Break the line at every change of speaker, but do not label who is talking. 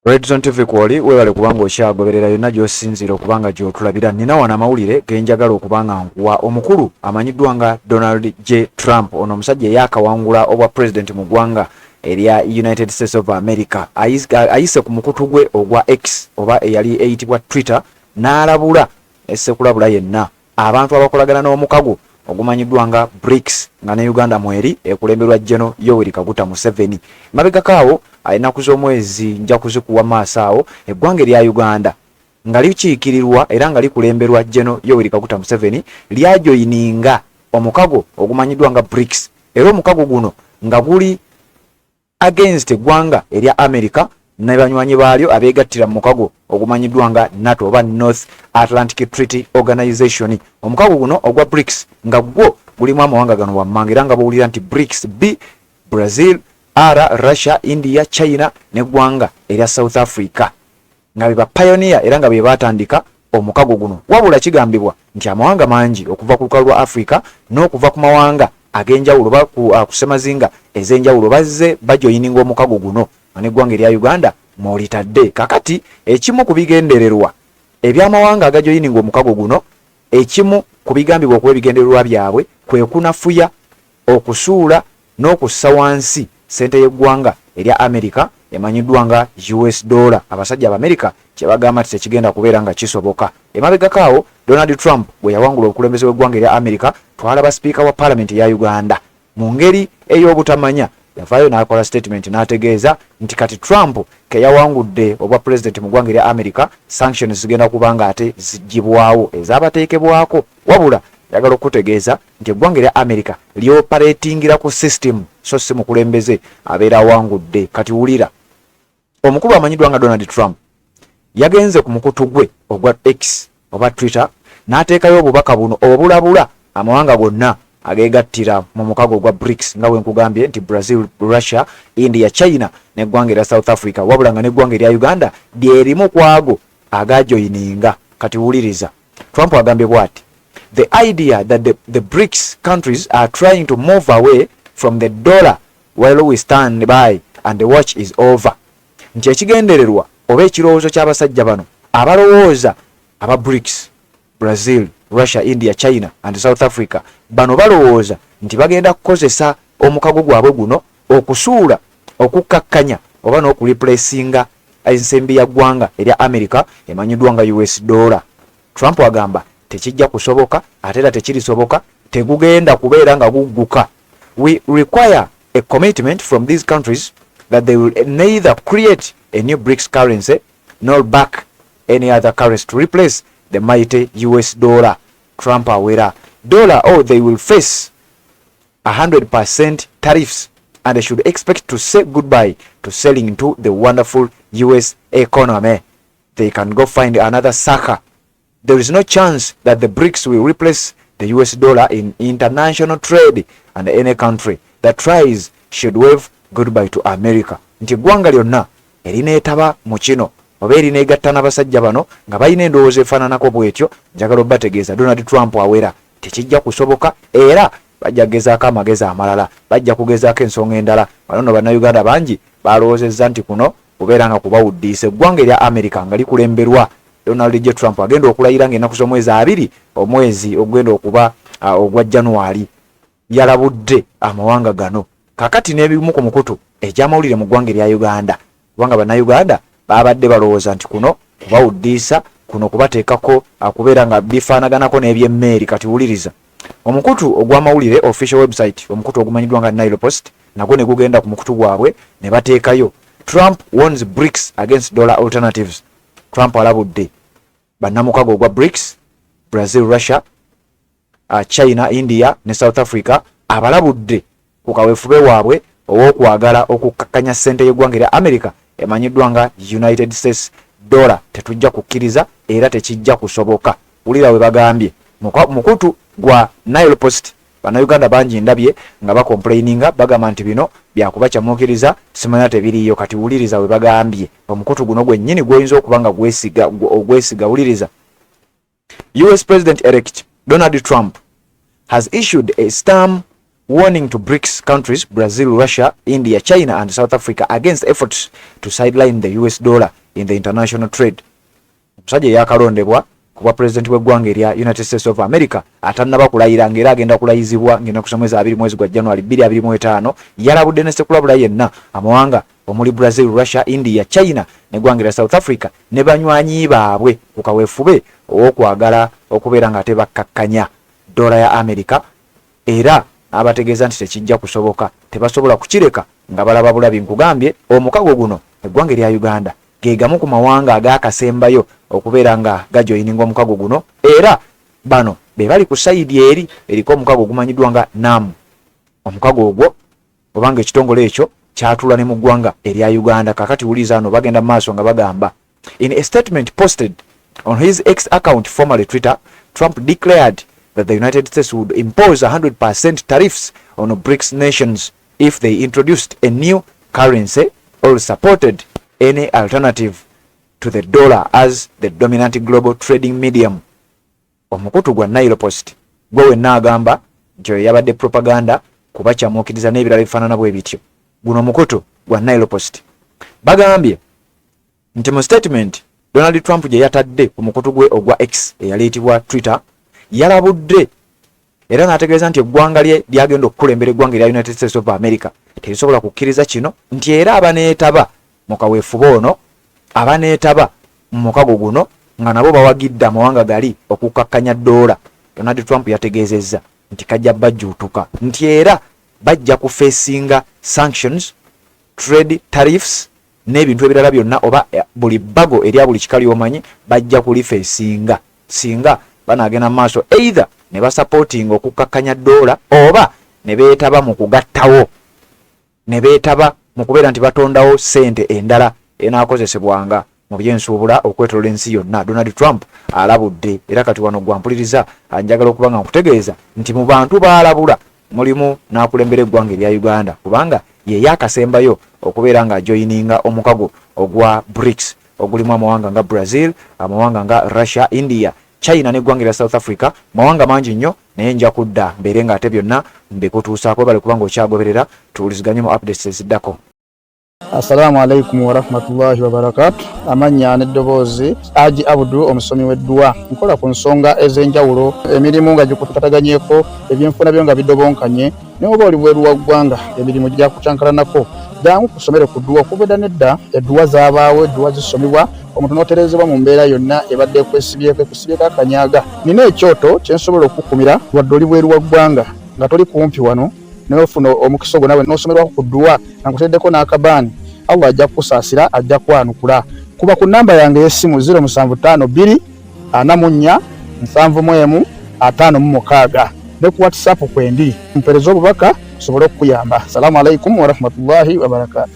Red Zone TV kwoli webale kubanga okyagoberera yonna gy'osinziira okubanga gy'otulabira. Nina wana mawulire genjagala okubanga nkuwa. Omukulu amanyiddwa nga Donald J. Trump, ono omusajja eyakawangula obwa president mu ggwanga erya United States of America, ayise ku mukutu gwe ogwa X oba eyali eyitibwa Twitter, n'alabula essekulabula yenna abantu abakolagana n'omukago ogumanyiddwa nga BRICS nga ne Uganda mweri ekulemberwa General Yoweri Kaguta Museveni. Mabegakaawo alinaku z'omwezi nja kuzikuwa maaso awo eggwanga erya Uganda nga likiikirirwa era nga likulemberwa General Yoweri Kaguta Museveni lyajoyininga omukago ogumanyiddwa nga BRICS, era omukago guno nga guli against eggwanga erya America ne banywanyi baalyo abeegattira mu mukago ogumanyiddwa nga NATO oba North Atlantic Treaty Organization. Omukago guno ogwa BRICS nga gwo gulimu amawanga gano wammanga era nga bawulira nti BRICS: B, Brazil; R, Russia, India, China n'eggwanga erya South Africa nga be ba pioneer era nga be batandika omukago guno. Wabula kigambibwa nti amawanga mangi okuva ku lukalu lwa Africa n'okuva ku mawanga ag'enjawulo ba ku semazinga ez'enjawulo bazze bajoyininga omukago guno n'eggwanga erya Uganda mwolitadde. Kakati ekimu ku bigendererwa eby'amawanga agajoyininga omukago guno, ekimu ku bigambibwa okuba ebigendererwa byabwe kwe kunafuya, okusuula n'okussa wansi sente y'eggwanga erya America emanyiddwa nga US dollar. Abasajja Abamerika kye bagamba nti tekigenda kubeera nga kisoboka. Emabegakaawo Donald Trump bwe yawangula obukulembeze bw'eggwanga erya America, twalaba sipiika wa Parliament ya Uganda mu ngeri ey'obutamanya yavaayo n'akola statement n'ategeeza nti kati Trump ke yawangudde obwa president mu ggwanga erya America, sanctions zigenda kubanga ate zigibwawo ezaabateekebwako. Wabula yagala okutegeeza nti eggwanga erya America lyoperatingira ku system so si mukulembeze abeera awangudde. Kati wulira, omukulu amanyiddwa nga Donald Trump yagenze ku mukutu gwe ogwa X oba Twitter n'ateekayo obubaka buno obulabula amawanga gonna ageegattira mu mukago gwa BRICS nga wenkugambye nti Brazil, Russia, India, China n'eggwanga erya South Africa. Wabula nga n'eggwanga erya Uganda lyerimu kwago agajoyininga. Kati wuliriza, Trump agambye bw'ati: the idea that the BRICS countries are trying to move away from the dollar while we stand by and the watch is over. Nti ekigendererwa oba ekirowoozo ky'abasajja bano abalowooza aba BRICS, Brazil, Russia, India, China and South Africa, bano balowooza nti bagenda kukozesa omukago gwabwe guno okusuula, okukkakkanya oba n'okureplacinga ensembi ya ggwanga erya America emanyiddwa nga US dollar. Trump agamba tekijja kusoboka ate era tekirisoboka, tegugenda kubeera nga gugguka. We require a commitment from these countries that they will neither create a new BRICS currency nor back any other currency to replace the mighty US dollar. Trump awera dollar, or they will face 100% tariffs and they should expect to say goodbye to selling into the wonderful US economy. They can go find another sucker. There is no chance that the BRICS will replace the US dollar in international trade, and any country that tries should wave goodbye to America. Nti eggwanga lyonna erineetaba mu kino oba erineegatta n'abasajja bano nga balina endowooza efaananako bwetyo, njagala obbategeeza Donald Trump awera tekijja kusoboka, era bajja kugezaako amagezi amalala, bajja kugezaako ensonga endala. Bano nno bannayuganda bangi balowoozezza nti kuno kubeera nga kubawuddiisa. Eggwanga erya America nga likulemberwa Donald J. Trump agenda okulayira ng'ennaku z'omwezi 2 omwezi ogenda okuba ogwa January, yalabudde amawanga gano. Kakati n'ebimu ku mukutu egy'amawulire mu ggwanga erya Uganda, kubanga bannayuganda babadde balowooza nti kuno kubawuddiisa, kuno kubateekako akubeera nga bifaanaganako n'ebyemmeeri. Kati wuliriza, omukutu ogw'amawulire official website, omukutu ogumanyiddwa nga Nile Post, nagwo ne gugenda ku mukutu gwabwe ne bateekayo Trump warns BRICS against dollar alternatives. Trump alabudde bannamukago ogwa BRICS, Brazil, Russia, China, India ne South Africa, abalabudde ku kaweefube waabwe ow'okwagala okukkakkanya ssente y'eggwanga erya America emanyiddwa nga United States dollar tetujja kukkiriza era tekijja kusoboka. Wulira we bagambye mukutu gwa Nile Post. Bannayuganda bangi ndabye nga bakomplaininga bagamba nti bino byakuba kyamuukiriza, simanya tebiriyo. Kati wuliriza we bagambye omukutu guno gwennyini gwoyinza okuba nga ogwesiga. Wuliriza, US President-elect Donald Trump has issued a stamp warning to BRICS countries Brazil, Russia, India, China and South Africa against efforts to sideline the US dollar in the international trade. Omusajja yakalondebwa kuba president w'eggwanga erya United States of America atannaba kulayira ng'era agenda kulayizibwa ngenda kusoma mwezi 2 mwezi gwa January 2025 yalabudde ne sekulabula yenna amawanga omuli Brazil, Russia, India, China n'eggwanga erya South Africa ne banywanyi baabwe ku kaweefube okwagala okubeera nga tebakkakkanya dola ya America era abategeeza nti tekijja kusoboka tebasobola kukireka nga balaba bulabi. Nkugambye omukago guno eggwanga erya Uganda gegamu ku mawanga agakasembayo okubeera nga gajoyininga omukago guno era bano be bali ku sayidi eri eriko omukago gumanyiddwa nga NAM. Omukago ogwo obanga ekitongole ekyo kyatula ne mu ggwanga erya Uganda. Kakati wuliza ano bagenda maaso nga bagamba. In a statement posted on his X account, formerly Twitter, Trump declared that the United States would impose 100% tariffs on BRICS nations if they introduced a new currency or supported any alternative to the dollar as the dominant global trading medium. Omukutu gwa Nile Post gwe wenna agamba nti yabadde propaganda kuba kyamuukiriza n'ebirala bifaanana bwe bityo. Guno omukutu gwa Nile Post bagambye nti mu statement Donald Trump gye yatadde ku mukutu gwe ogwa X eyaleetibwa Twitter yalabudde era n'ategeeza nti eggwanga lye lyagenda okukulembera eggwanga erya United States of America terisobola kukkiriza kino nti era abaneetaba mu kaweefube ono abaneetaba mu mukago guno nga nabo bawagidde amawanga gali okukkakkanya dola. Donald Trump yategeezezza nti kajja bajjuutuka nti era bajja kufeesinga sanctions, trade tariffs n'ebintu ebirala byonna oba buli bago erya buli kikali omanyi bajja kulifeesinga singa banagenda maaso either ne basupporting okukkakkanya dola oba ne beetaba mu kugattawo ne beetaba mu kubeera nti batondawo sente endala enaakozesebwanga mu byensuubula okwetolola ensi yonna. Donald Trump alabudde era kati wano gwampuliriza anjagala okuba nga nkutegeeza nti mu bantu baalabula mulimu n'akulembera eggwanga erya Uganda kubanga ye yakasembayo okubeera nga joyininga omukago ogwa BRICS ogulimu amawanga nga Brazil, amawanga nga Russia, India, China n'eggwanga erya South Africa. Mawanga mangi nnyo naye nja kudda mbeere nga ate byonna mbikutuusaako bali kubanga okyagoberera tuwuliziganye mu updates eziddako.
Assalamu alaikum wa rahmatullahi wa barakatuh. Amanya n'eddoboozi Haji Abdul omusomi w'eddua nkola ku nsonga ez'enjawulo emirimu nga gikutukataganyeeko ebyenfuna byo nga bidobonkanye naye oba oli bweru wa ggwanga emirimu gya kucankalanako jangu kusomere ku ddua okubeda nedda eddua zaabaawo eddua zisomebwa omuntu n'oterezebwa mu mbeera yonna ebadde ekwesibyeko akanyaga. Nina ekyoto kyensobola okukumira wadde oli bweru wa ggwanga nga toli kumpi wano n'ofuna omukisa ogwo nawe n'osomerwako ku ddua nga nkuteddeko n'akabaani Allah ajja kukusaasira ajja kwanukula. Kuba ku namba yange y'essimu 0752 44 71 56 ne ku WhatsApp kwendi mpereza obubaka sobole okuyamba. Assalamu alaikum wa rahmatullahi wa barakatuh.